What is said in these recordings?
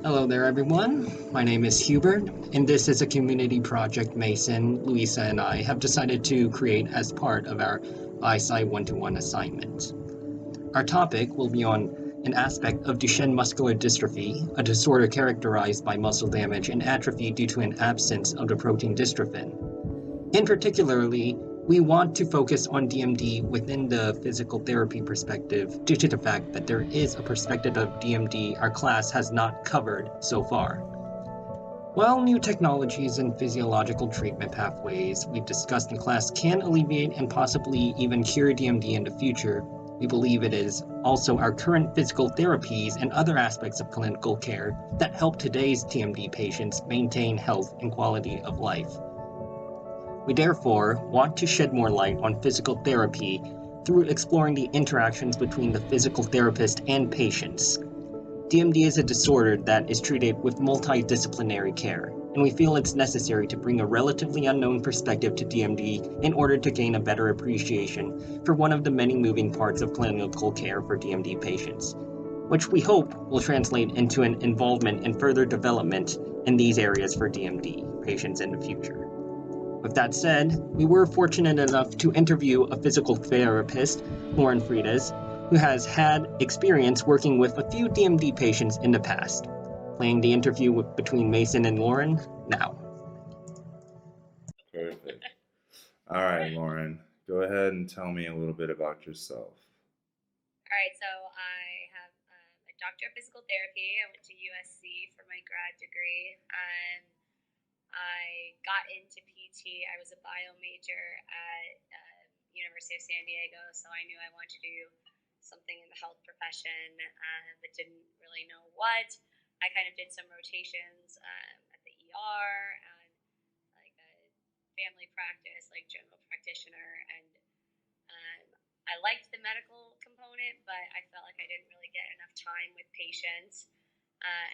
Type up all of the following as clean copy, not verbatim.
Hello there, everyone. My name is Hubert, and this is a community project Mason, Luisa, and I have decided to create as part of our eyesight one-to-one assignment. Our topic will be on an aspect of Duchenne muscular dystrophy, a disorder characterized by muscle damage and atrophy due to an absence of the protein dystrophin. In particularly, we want to focus on DMD within the physical therapy perspective due to the fact that there is a perspective of DMD our class has not covered so far. While new technologies and physiological treatment pathways we've discussed in class can alleviate and possibly even cure DMD in the future, we believe it is also our current physical therapies and other aspects of clinical care that help today's DMD patients maintain health and quality of life. We therefore want to shed more light on physical therapy through exploring the interactions between the physical therapist and patients. DMD is a disorder that is treated with multidisciplinary care, and we feel it's necessary to bring a relatively unknown perspective to DMD in order to gain a better appreciation for one of the many moving parts of clinical care for DMD patients, which we hope will translate into an involvement in further development in these areas for DMD patients in the future. With that said, we were fortunate enough to interview a physical therapist, Lauren Freitas, who has had experience working with a few DMD patients in the past. Playing the interview between Mason and Lauren now. Perfect. All right, Lauren, go ahead and tell me a little bit about yourself. All right, so I have a doctor of physical therapy. I went to USC for my grad degree. I got into PT. I was a bio major at University of San Diego, so I knew I wanted to do something in the health profession, but didn't really know what. I kind of did some rotations at the ER and like a family practice, like general practitioner, and I liked the medical component, but I felt like I didn't really get enough time with patients.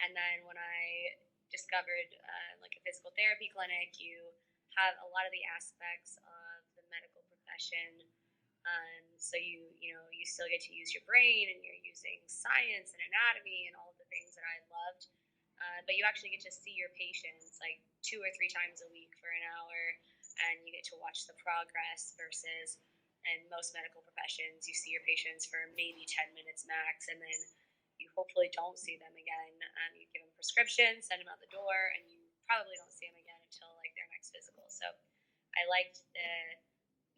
And then when I discovered like a physical therapy clinic, you have a lot of the aspects of the medical profession. So you still get to use your brain, and you're using science and anatomy and all of the things that I loved. But you actually get to see your patients like 2 or 3 times a week for an hour, and you get to watch the progress versus in most medical professions, you see your patients for maybe 10 minutes max, and then you hopefully don't see them again. You give them prescriptions, send them out the door, and you probably don't see them again until like their next physical. So I liked the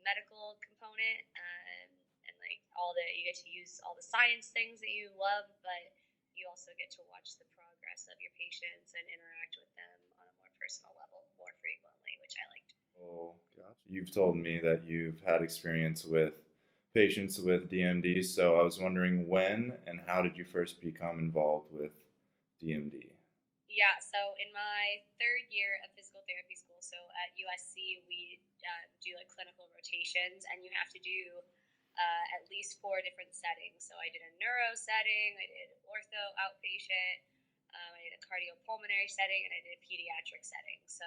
medical component, and like you get to use all the science things that you love, but you also get to watch the progress of your patients and interact with them on a more personal level more frequently, which I liked. Oh, gotcha. You've told me that you've had experience with patients with DMD, so I was wondering when and how did you first become involved with DMD? Yeah, so in my 3rd year of physical therapy school, so at USC, we do like clinical rotations, and you have to do at least 4 different settings. So I did a neuro setting, I did ortho outpatient, I did a cardiopulmonary setting, and I did a pediatric setting. So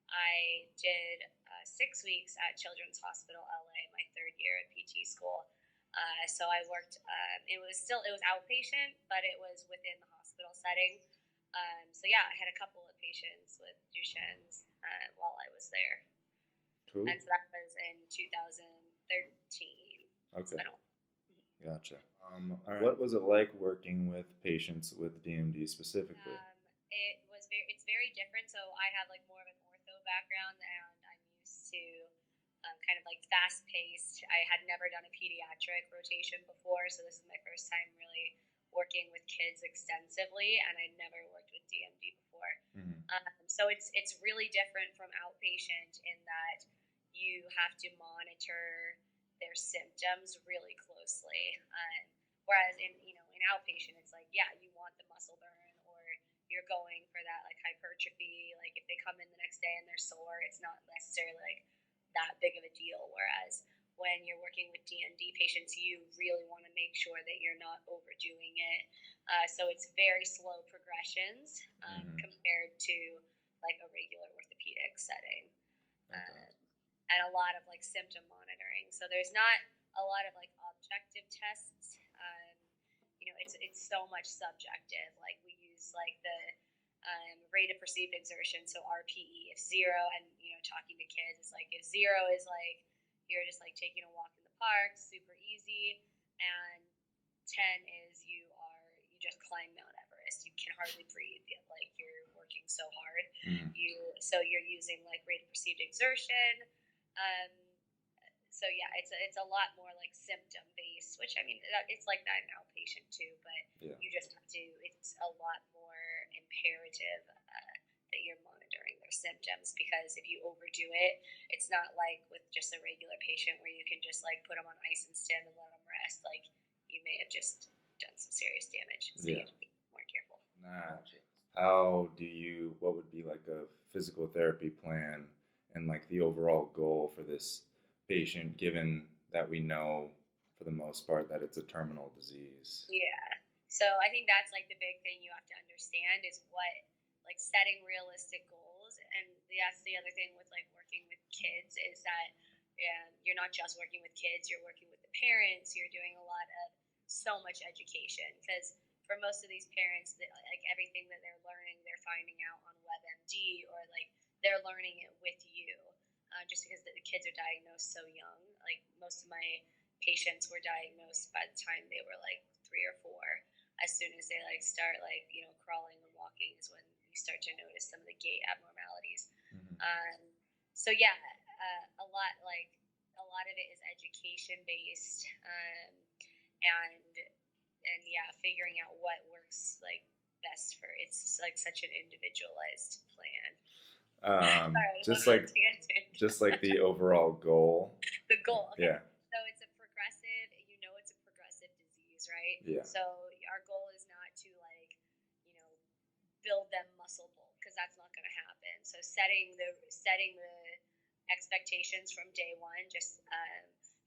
I did 6 weeks at Children's Hospital LA my 3rd year at PT school. So I worked. It was outpatient, but it was within the hospital setting. So yeah, I had a couple of patients with Duchenne's while I was there. Cool. And so that was in 2013. Okay. Gotcha. All right. Mm-hmm. What was it like working with patients with DMD specifically? It's very different. So I have like more of an ortho background, and I'm used to kind of like fast paced. I had never done a pediatric rotation before, so this is my first time really working with kids extensively, and I'd never worked with DMD before. Mm-hmm. So it's really different from outpatient in that you have to monitor their symptoms really closely. Whereas in outpatient, it's like, yeah, you want the muscle burn, or you're going for that like hypertrophy. Like if they come in the next day and they're sore, it's not necessarily like that big of a deal. Whereas when you're working with DMD patients, you really want to make sure that you're not overdoing it. So it's very slow progressions compared to like a regular orthopedic setting. And a lot of like symptom monitoring. So there's not a lot of like objective tests. It's so much subjective. Like we use like the rate of perceived exertion, so RPE. If 0, and talking to kids, it's like if 0 is like you're just like taking a walk in the park, super easy, and 10 is you just climb Mount Everest. You can hardly breathe, like you're working so hard. So you're using like rate of perceived exertion. So yeah, it's a lot more like symptom based, which I mean it's like that in outpatient too, but you just have to. It's a lot more imperative that you're monitoring their symptoms, because if you overdo it, it's not like with just a regular patient where you can just like put them on ice and stand and let them rest. Like you may have just done some serious damage, so you have to be more careful. What would be like a physical therapy plan and like the overall goal for this patient, given that we know for the most part that it's a terminal disease? Yeah. So I think that's like the big thing you have to understand is like setting realistic goals. And that's the other thing with like working with kids is that you're not just working with kids, you're working with the parents, you're doing a lot of so much education, because for most of these parents, like everything that they're learning, they're finding out on WebMD, or like they're learning it with you. Just because the kids are diagnosed so young. Like most of my patients were diagnosed by the time they were like 3 or 4. As soon as they like start like crawling and walking is when you start to notice some of the gait abnormalities. So yeah, a lot of it is education based, and yeah, figuring out what works like best for. It's like such an individualized plan. Just like the overall goal. The goal. Okay. Yeah. So it's a progressive. It's a progressive disease, right? Yeah. So our goal is not to like, build them muscle bulk, because that's not going to happen. So setting the expectations from day one. Just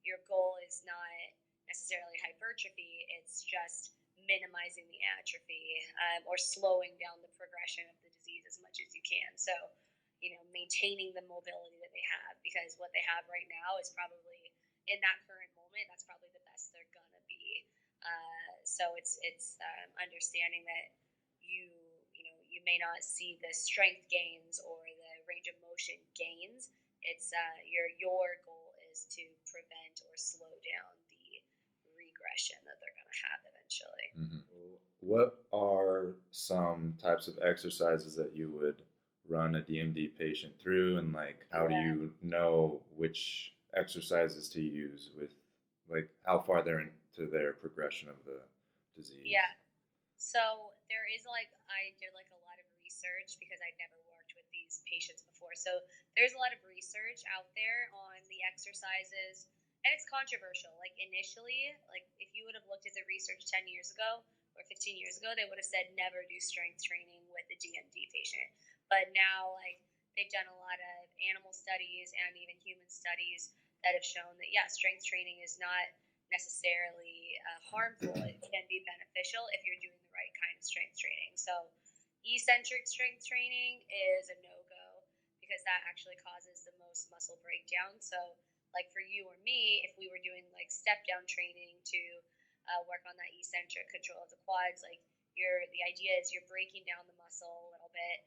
your goal is not necessarily hypertrophy. It's just minimizing the atrophy, or slowing down the progression of the disease as much as you can. So maintaining the mobility that they have, because what they have right now is probably, in that current moment, that's probably the best they're gonna be. So it's understanding that you may not see the strength gains or the range of motion gains. It's your goal is to prevent or slow down the regression that they're gonna have eventually. What are some types of exercises that you would run a DMD patient through, and like how do you know which exercises to use with like how far they're into their progression of the disease? Yeah. So there is I did like a lot of research because I'd never worked with these patients before. So there's a lot of research out there on the exercises, and it's controversial. Like initially, like if you would have looked at the research 10 years ago or 15 years ago, they would have said never do strength training with a DMD patient. But now, like, they've done a lot of animal studies and even human studies that have shown that, yeah, strength training is not necessarily harmful. It can be beneficial if you're doing the right kind of strength training. So eccentric strength training is a no-go, because that actually causes the most muscle breakdown. So, like, for you or me, if we were doing, like, step-down training to work on that eccentric control of the quads, like, the idea is you're breaking down the muscle a little bit,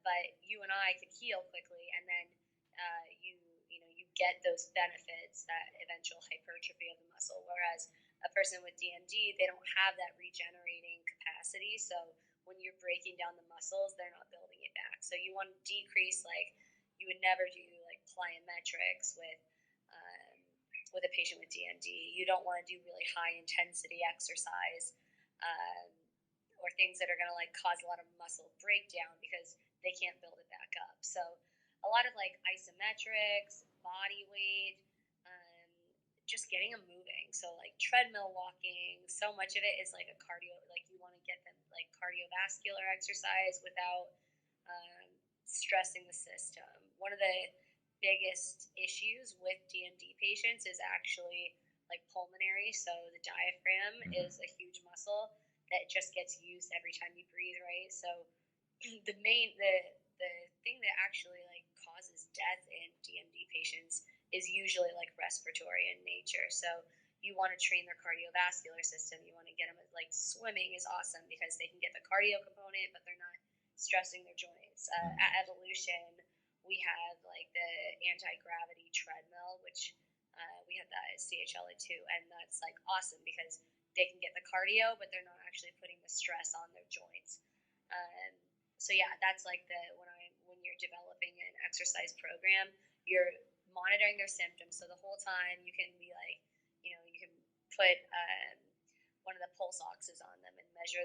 but you and I could heal quickly, and then you get those benefits, that eventual hypertrophy of the muscle. Whereas a person with DMD, they don't have that regenerating capacity. So when you're breaking down the muscles, they're not building it back. So you want to decrease, like you would never do like plyometrics with a patient with DMD. You don't want to do really high intensity exercise. Or things that are going to like cause a lot of muscle breakdown, because they can't build it back up. So a lot of like isometrics, body weight, just getting them moving. So like treadmill walking, so much of it is like a cardio, like you want to get them like cardiovascular exercise without stressing the system. One of the biggest issues with DMD patients is actually like pulmonary. So the diaphragm is a huge muscle that just gets used every time you breathe, right? So the thing that actually like causes death in DMD patients is usually like respiratory in nature. So you want to train their cardiovascular system. You want to get them like swimming is awesome because they can get the cardio component, but they're not stressing their joints. At Evolution, we have like the anti-gravity treadmill, which we have that at CHLA too, and that's like awesome because they can get the cardio, but they're not actually putting the stress on their joints. So yeah, that's like when you're developing an exercise program, you're monitoring their symptoms. So the whole time you can be like, you can put one of the pulse oxes on them and measure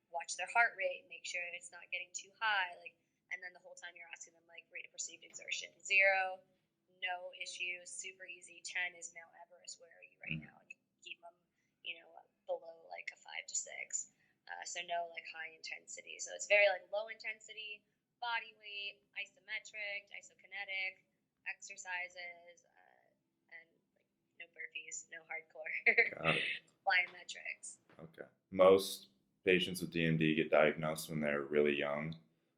watch their heart rate, make sure it's not getting too high, and then the whole time you're asking them like rate of perceived exertion, 0, no issues, super easy. 10 is Mount Everest. Where are you right now? And you keep them, below like a 5 to 6. So no like high intensity. So it's very like low intensity, body weight, isometric, isokinetic exercises, and like no burpees, no hardcore plyometrics. Okay. Most patients with DMD get diagnosed when they're really young,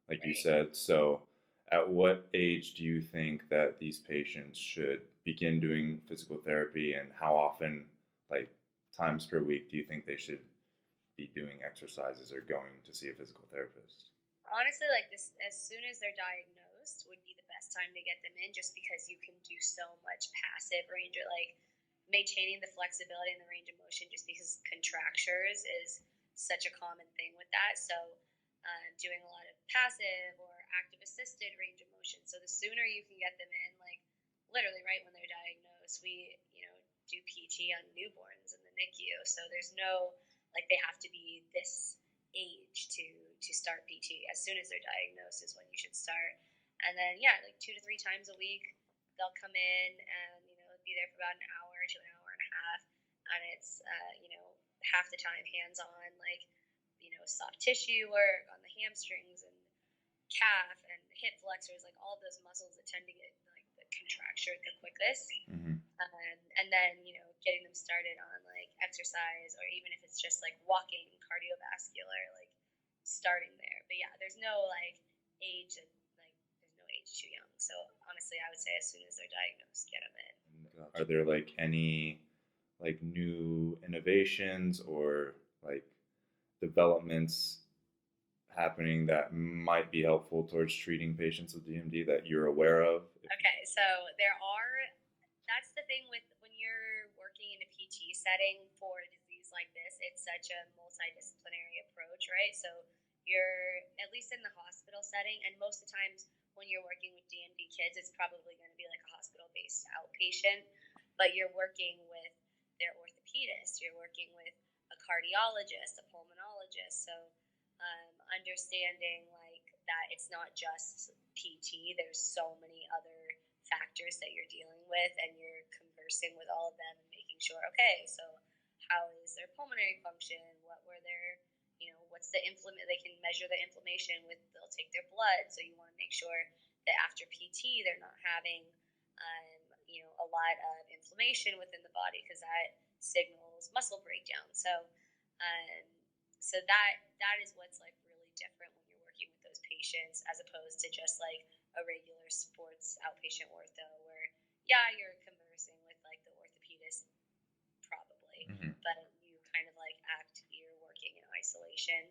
like you said. So at what age do you think that these patients should begin doing physical therapy, and how often, like times per week, do you think they should be doing exercises or going to see a physical therapist? Honestly, like this, as soon as they're diagnosed would be the best time to get them in, just because you can do so much passive range, or like maintaining the flexibility and the range of motion, just because contractures is such a common thing with that. So doing a lot of passive or active assisted range of motion. So the sooner you can get them in, like literally right when they're diagnosed, we do PT on newborns in the NICU. So there's no like they have to be this age to start PT. As soon as they're diagnosed is when you should start. And then like 2 to 3 times a week they'll come in and be there for about an hour to an hour and a half, and it's half the time hands on, like soft tissue work on the hamstrings and calf and hip flexors, like all of those muscles that tend to get like the contracture the quickest. And then getting them started on like exercise, or even if it's just like walking, cardiovascular, like starting there. But yeah, there's no like age, and like there's no age too young. So honestly, I would say as soon as they're diagnosed, get them in. Are there like any like new innovations or like developments happening that might be helpful towards treating patients with DMD that you're aware of? Okay, so there are. That's the thing with when you're working in a PT setting for a disease like this, it's such a multidisciplinary approach, right? So you're, at least in the hospital setting, and most of the times when you're working with DMD kids, it's probably going to be like a hospital-based outpatient, but you're working with their orthopedist, you're working with a cardiologist, a pulmonologist. So understanding like that it's not just PT, there's so many other factors that you're dealing with, and you're conversing with all of them and making sure, okay, so how is their pulmonary function, what were their what's the inflammation, they can measure the inflammation with, they'll take their blood, so you want to make sure that after PT they're not having a lot of inflammation within the body, because that signals muscle breakdown. So that is what's like really different when you're working with those patients, as opposed to just like a regular sports outpatient ortho, where you're conversing with like the orthopedist probably, but you kind of like you're working in isolation.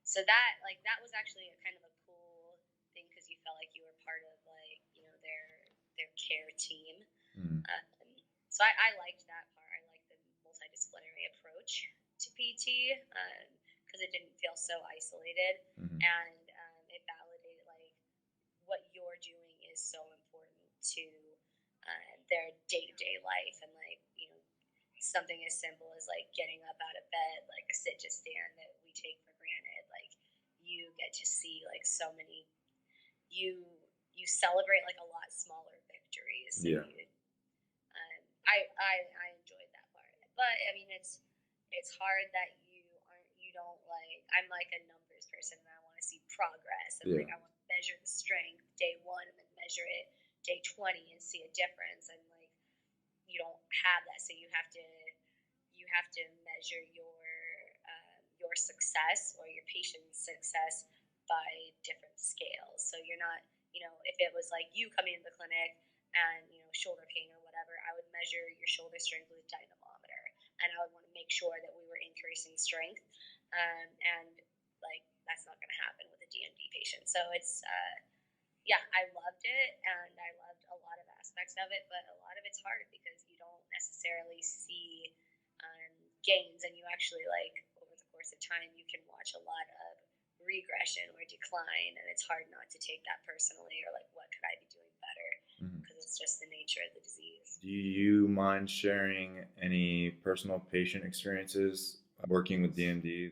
So that was actually a kind of a cool thing, because you felt like you were part of like their care team. So I liked that part. I liked the multidisciplinary approach to PT, because it didn't feel so isolated, and it validated like what you're doing is so important to their day-to-day life, and like something as simple as like getting up out of bed, like a sit to stand that we take for granted. Like you get to see like so many, you celebrate like a lot smaller victories. I enjoyed that part of it, but I mean it's hard that you don't like, I'm like a numbers person, and I want to see progress, and like I want to measure the strength day 1 and then measure it day 20 and see a difference, and like you don't have that, so you have to measure your success or your patient's success by different scales. So you're not, if it was like you coming into the clinic and shoulder pain or whatever, I would measure your shoulder strength with a dynamometer, and I would want to make sure that we were increasing strength. And like that's not going to happen with a DMD patient. So it's yeah, I loved it, and I loved a lot of aspects of it, but a lot of it's hard because you don't necessarily see gains, and you actually, like, over the course of time, you can watch a lot of regression or decline, and it's hard not to take that personally, or like, what could I be doing better? Because it's just the nature of the disease. Do you mind sharing any personal patient experiences working with DMD?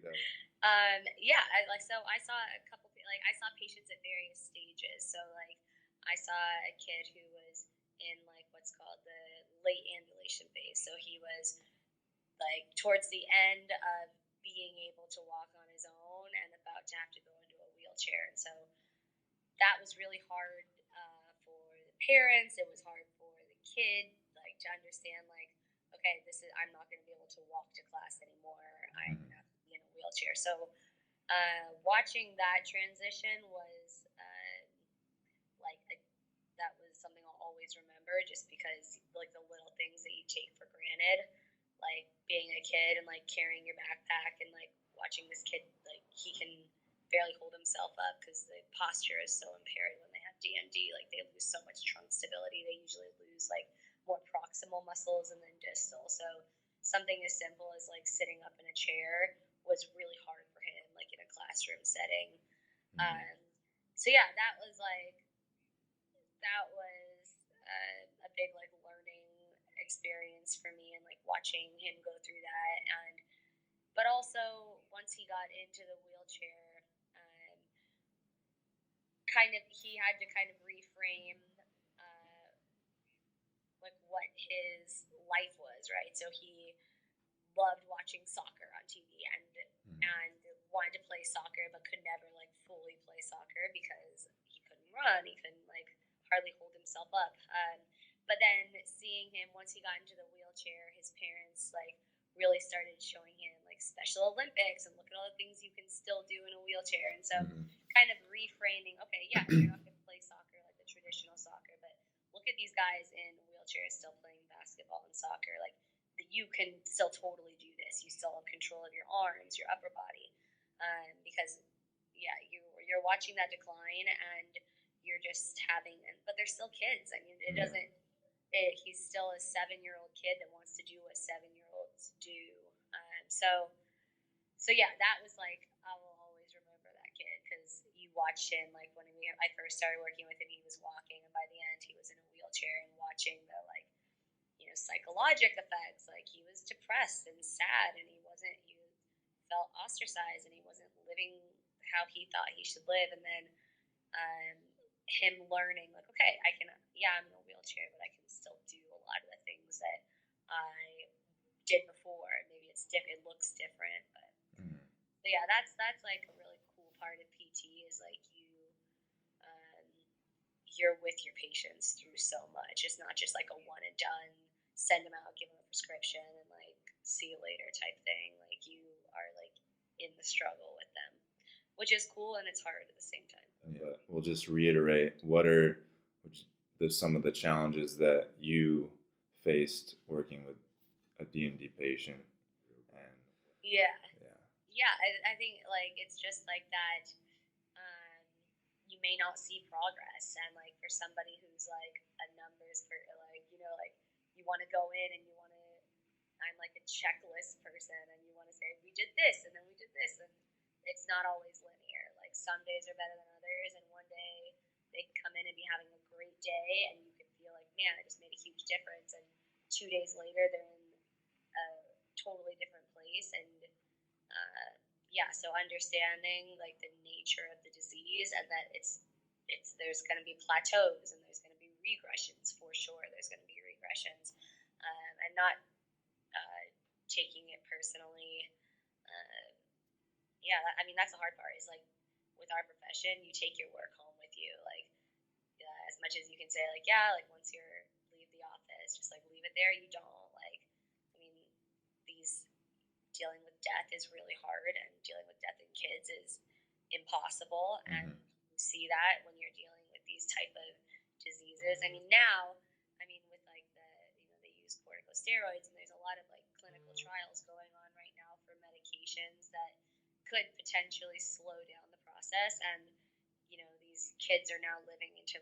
Yeah, I saw a couple, like, I saw patients at various stages. So, like, I saw a kid who was in, like, what's called the late ambulation phase. So he was, like, towards the end of being able to walk on his own and about to have to go into a wheelchair. And so that was really hard for the parents. It was hard for the kid, like, to understand, like, okay, I'm not going to be able to walk to class anymore. I'm going to have to be in a wheelchair. So watching that transition was that was something I'll always remember, just because, like, the little things that you take for granted, like being a kid and, like, carrying your backpack and, like, watching this kid, like, he can barely hold himself up because the posture is so impaired when they have DMD. Like, they lose so much trunk stability. They usually lose, like, more proximal muscles and then distal. So something as simple as, like, sitting up in a chair was really hard for him, like, in a classroom setting. So yeah, that was a big, like, learning experience for me, and, like, watching him go through that. But also, once he got into the wheelchair, he had to kind of reframe like what his life was, right? So he loved watching soccer on TV and wanted to play soccer, but could never, like, fully play soccer because he couldn't run. He couldn't, like, hardly hold himself up. But then seeing him, once he got into the wheelchair, his parents, like, really started showing him, like, Special Olympics and look at all the things you can still do in a wheelchair. And so kind of reframing, okay, yeah, you're not going to play soccer like the traditional soccer, but look at these guys in wheelchairs still playing basketball and soccer. Like, you can still totally do this. You still have control of your arms, your upper body, because yeah, you're watching that decline, and you're just but they're still kids. I mean, it doesn't. He's still a 7-year-old kid that wants to do what 7-year-olds do. So yeah, that was, like, I will always remember that kid, because you watched him, like, when I first started working with him, he was walking, and by the end, he was in a wheelchair, and watching the, like, psychologic effects, like, he was depressed and sad, and he felt ostracized, and he wasn't living how he thought he should live. And then him learning, like, okay, I'm in a wheelchair, but I can still do a lot of the things that I did before. Maybe it looks different, but so yeah, that's like a really cool part of PT, is, like, you're with your patients through so much. It's not just, like, a one and done, send them out, give them a prescription, and, like, see you later type thing. Like, you are, like, in the struggle with them, which is cool, and it's hard at the same time. Yeah, we'll just reiterate, what are some of the challenges that you faced working with a DMD patient? And yeah, I think, like, it's just like that. You may not see progress, and, like, for somebody who's, like, a numbers for, like, like, you want to go in and I'm, like, a checklist person, and you want to say, we did this and then we did this, and it's not always linear. Like, some days are better than others, and one day they can come in and be having a great day, and you can feel like, man, I just made a huge difference, and 2 days later they're in a totally different place. And yeah, so understanding, like, the nature of the disease, and that there's going to be plateaus, and there's going to be regressions, for sure. There's going to be regressions, and not taking it personally. Yeah, I mean, that's the hard part, is, like, with our profession, you take your work home with you. Like, as much as you can say, like, yeah, like, once you leave the office, just, like, leave it there, you don't. Like, I mean, dealing with death is really hard, and dealing with death in kids is impossible. And you see that when you're dealing with these type of diseases. I mean, now, with, like, they use corticosteroids, and there's a lot of, like, clinical trials going on right now for medications that could potentially slow down the process. And these kids are now living into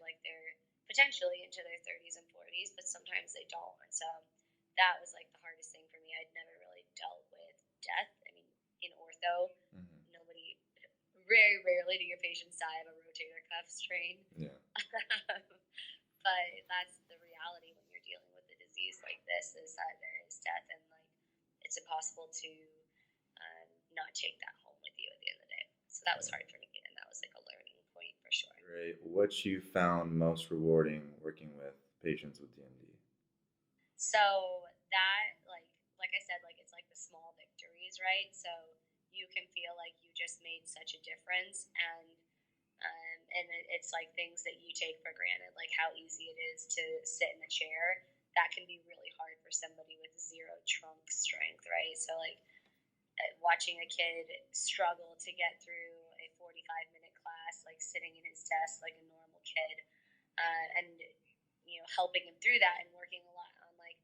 potentially into their 30s and 40s, but sometimes they don't. And so that was like the hardest thing for me. I'd never really dealt with death. I mean, in ortho, nobody, very rarely do your patients die of a rotator cuff strain. Yeah. But that's the reality when you're dealing with a disease like this, is that there is death, and like it's impossible to not take that home with you at the end of the day. So that was hard for me, and that was like a learning point for sure. Great. What you found most rewarding working with patients with DMD? So that, like I said, like it's like the small victories, right? So you can feel like you just made such a difference, and it's like things that you take for granted, like how easy it is to sit in a chair. That can be really hard for somebody with zero trunk strength, right? So like watching a kid struggle to get through a 45-minute class, like sitting in his desk like a normal kid, and helping him through that, and working a lot on like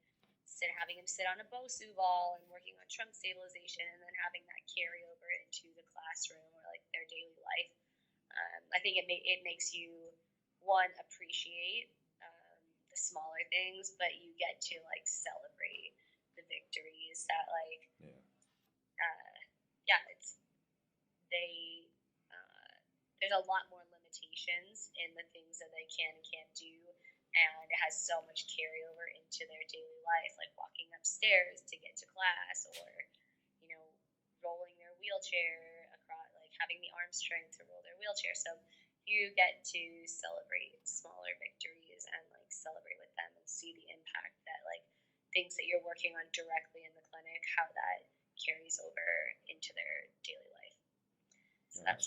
having him sit on a BOSU ball and working on trunk stabilization, and then having that carry over into the classroom or like their daily life. I think it makes you, one, appreciate the smaller things, but you get to like celebrate the victories that like there's a lot more limitations in the things that they can and can't do, and it has so much carryover into their daily life, like walking upstairs to get to class, or rolling their wheelchair across, like having the arm strength to roll their wheelchair. So you get to celebrate smaller victories and like celebrate with them and see the impact that like things that you're working on directly in the clinic, how that carries over into their daily life. So that's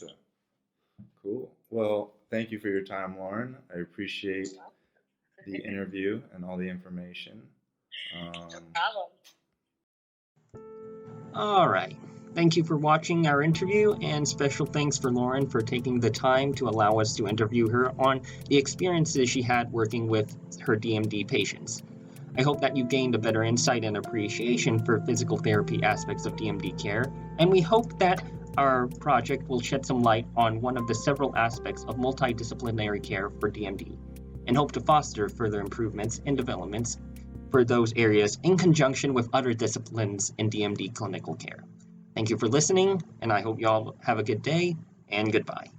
cool. Well, thank you for your time, Lauren. I appreciate the interview and all the information. No problem. All right. Thank you for watching our interview, and special thanks for Lauren for taking the time to allow us to interview her on the experiences she had working with her DMD patients. I hope that you gained a better insight and appreciation for physical therapy aspects of DMD care, and we hope that our project will shed some light on one of the several aspects of multidisciplinary care for DMD, and hope to foster further improvements and developments for those areas in conjunction with other disciplines in DMD clinical care. Thank you for listening, and I hope you all have a good day, and goodbye.